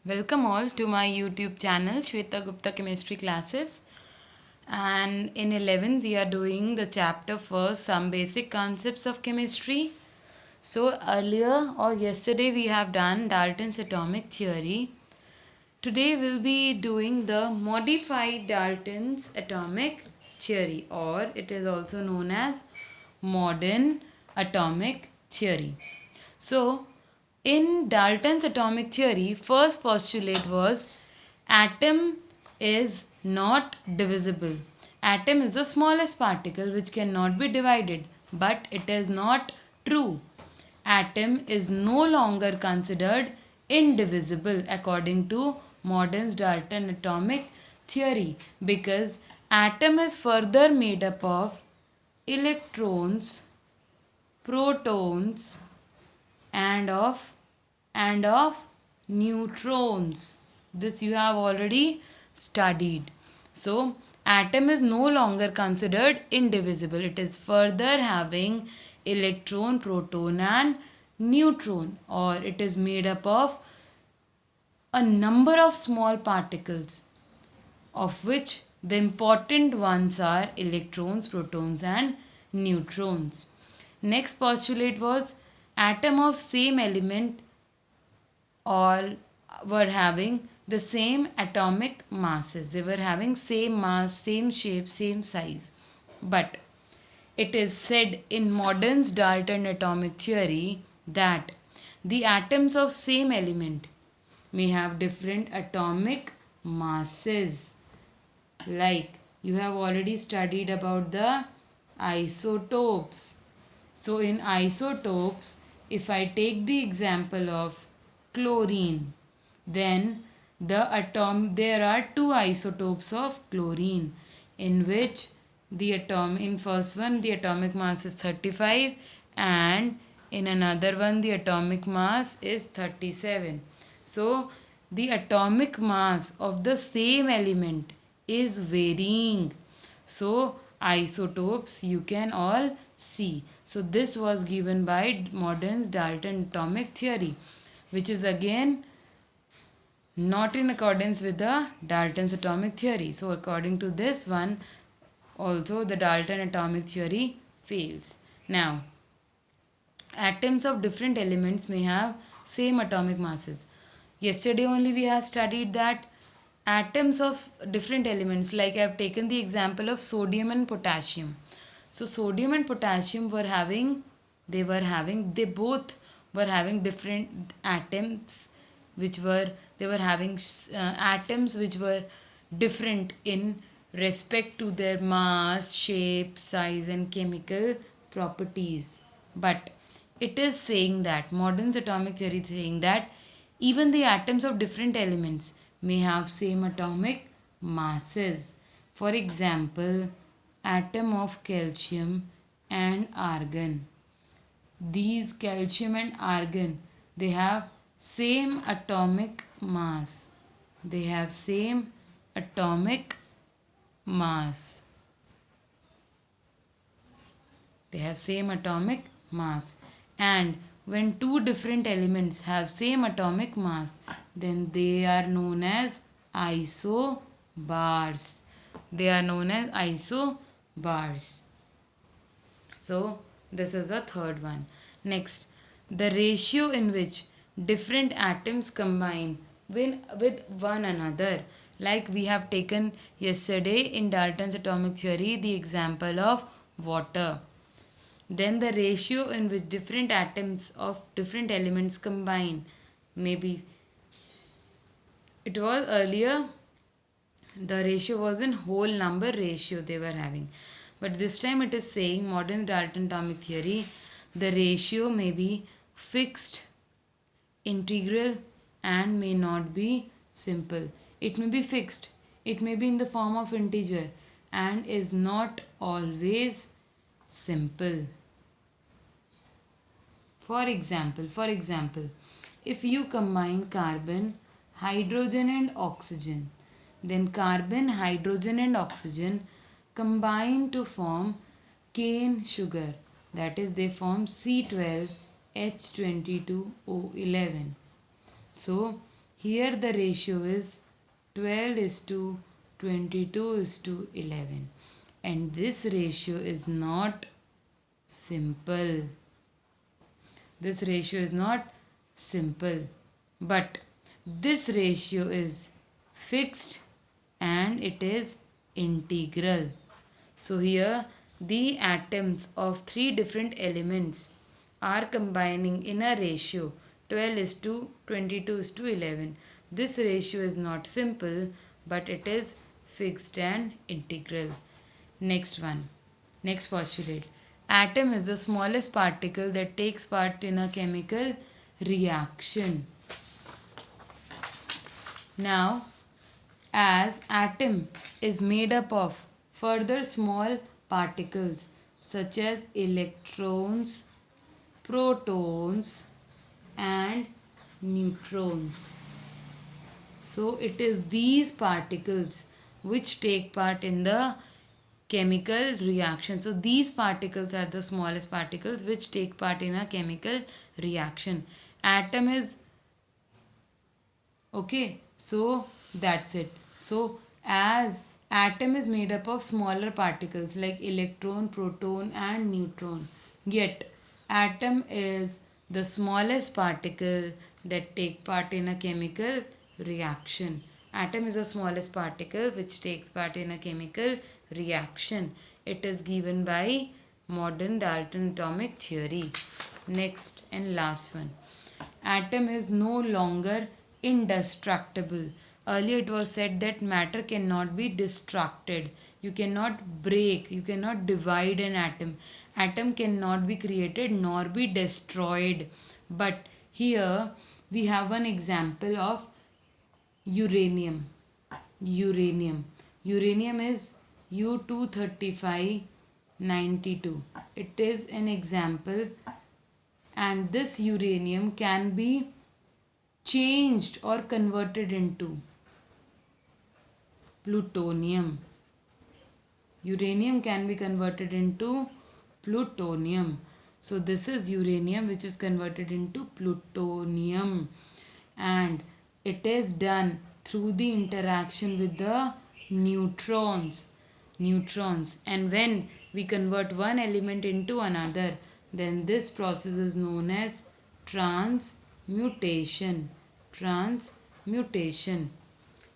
Welcome all to my YouTube channel Shweta Gupta Chemistry Classes, and in 11 we are doing the chapter first, some basic concepts of chemistry. So earlier or yesterday we have done Dalton's atomic theory. Today we'll be doing the modified Dalton's atomic theory, or it is also known as modern atomic theory. So in Dalton's atomic theory, first postulate was atom is not divisible. Atom is the smallest particle which cannot be divided, but it is not true. Atom is no longer considered indivisible according to modern Dalton atomic theory, because atom is further made up of electrons, protons, and of neutrons. This you have already studied. So atom is no longer considered indivisible. It is further having electron, proton and neutron, or it is made up of a number of small particles, of which the important ones are electrons, protons and neutrons. Next postulate was atom of same element all were having the same atomic masses. They were having same mass, same shape, same size. But it is said in modern Dalton atomic theory that the atoms of same element may have different atomic masses. Like you have already studied about the isotopes. So in isotopes, if I take the example of chlorine, then there are two isotopes of chlorine, in which in first one the atomic mass is 35 and in another one the atomic mass is 37. So the atomic mass of the same element is varying. So isotopes you can all see. So this was given by modern Dalton atomic theory, which is again not in accordance with the Dalton's atomic theory. So according to this one, also the Dalton atomic theory fails. Now, atoms of different elements may have same atomic masses. Yesterday only we have studied that atoms of different elements, like I have taken the example of sodium and potassium. So sodium and potassium they both were having different atoms, they were having atoms which were different in respect to their mass, shape, size and chemical properties. But it is saying that modern atomic theory is saying that even the atoms of different elements may have same atomic masses. For example, atom of calcium and argon. These calcium and argon, they have same atomic mass. They have same atomic mass. They have same atomic mass. And when two different elements have same atomic mass, then they are known as isobars. They are known as isobars. So this is the third one. Next, the ratio in which different atoms combine with one another. Like we have taken yesterday in Dalton's atomic theory the example of water. Then the ratio in which different atoms of different elements combine. Maybe it was earlier the ratio was in whole number ratio they were having. But this time it is saying modern Dalton atomic theory, the ratio may be fixed, integral and may not be simple. It may be fixed, it may be in the form of integer and is not always simple. For example, if you combine carbon, hydrogen and oxygen, then carbon, hydrogen and oxygen combine to form cane sugar. That is, they form C12H22O11. So Here the ratio is 12 is to 22 is to 11, and this ratio is not simple. This ratio is not simple, but this ratio is fixed and it is integral. So here the atoms of three different elements are combining in a ratio 12 is to 22 is to 11. This ratio is not simple, but it is fixed and integral. Next one. Next postulate. Atom is the smallest particle that takes part in a chemical reaction. Now, as atom is made up of further small particles such as electrons, protons and neutrons. So it is these particles which take part in the chemical reaction. So these particles are the smallest particles which take part in a chemical reaction. Atom is okay. So that's it. So as atom is made up of smaller particles like electron, proton and neutron, yet atom is the smallest particle that take part in a chemical reaction. Atom is the smallest particle which takes part in a chemical reaction. It is given by modern Dalton atomic theory. Next and last one. Atom is no longer indestructible. Earlier it was said that matter cannot be destructed. You cannot break, you cannot divide an atom. Atom cannot be created nor be destroyed. But here we have one example of uranium. Uranium is U-235-92. It is an example, and this uranium can be changed or converted into plutonium. Uranium can be converted into plutonium. So this is uranium which is converted into plutonium, and it is done through the interaction with the neutrons. And when we convert one element into another, then this process is known as transmutation.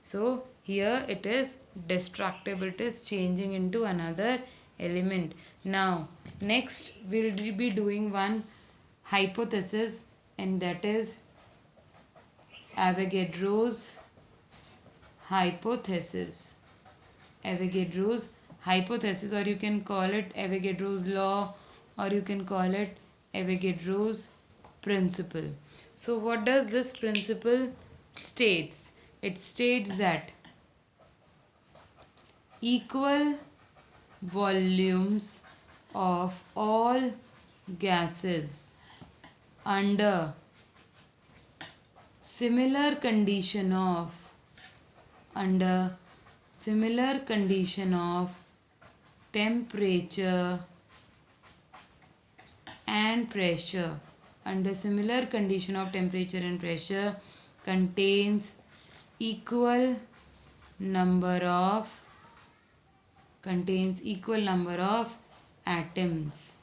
So here it is destructible, it is changing into another element. Now next we'll be doing one hypothesis, and that is Avogadro's hypothesis. Avogadro's hypothesis, or you can call it Avogadro's law, or you can call it Avogadro's principle. So what does this principle states? It states that equal volumes of all gases under similar condition of temperature and pressure, contains equal number of atoms.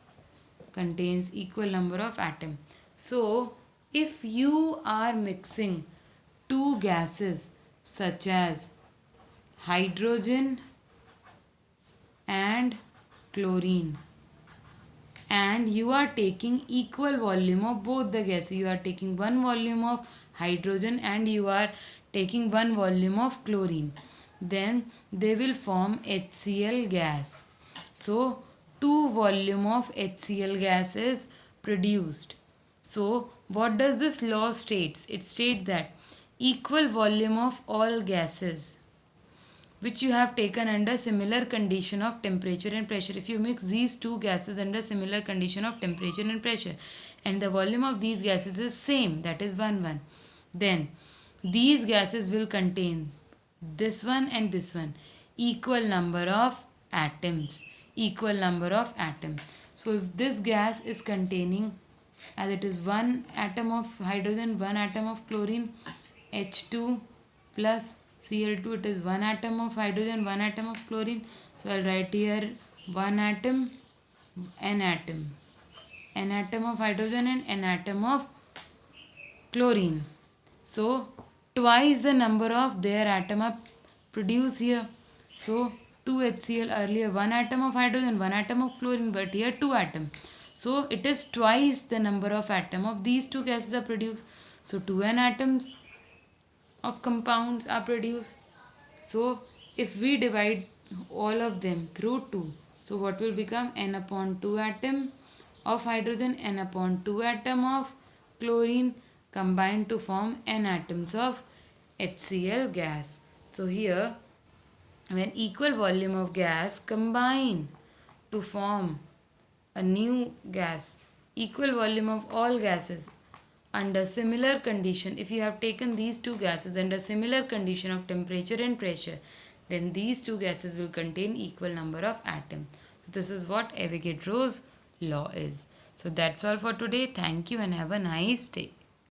So if you are mixing two gases such as hydrogen and chlorine, and you are taking equal volume of both the gases, you are taking one volume of hydrogen and you are taking one volume of chlorine, then they will form HCl gas. So 2 volume of HCl gas is produced. So what does this law states? It states that equal volume of all gases which you have taken under similar condition of temperature and pressure. If you mix these two gases under similar condition of temperature and pressure, and the volume of these gases is same, that is 1, then these gases will contain this one and this one, equal number of atoms. So if this gas is containing, as it is 1 atom of hydrogen, 1 atom of chlorine, H2 plus Cl2, it is one atom of hydrogen, one atom of chlorine. So I'll write here one atom, an atom of hydrogen and an atom of chlorine. So twice the number of their atom are produced here. So 2 HCl, earlier one atom of hydrogen, one atom of chlorine, but here two atoms. So it is twice the number of atom of these two gases are produced. So 2 n atoms of compounds are produced. So if we divide all of them through 2, so what will become? N upon 2 atom of hydrogen, N upon 2 atom of chlorine combined to form N atoms of HCl gas. So here, when equal volume of gas combine to form a new gas, equal volume of all gases under similar condition, if you have taken these two gases under similar condition of temperature and pressure, then these two gases will contain equal number of atoms. So this is what Avogadro's law is. So that's all for today. Thank you and have a nice day.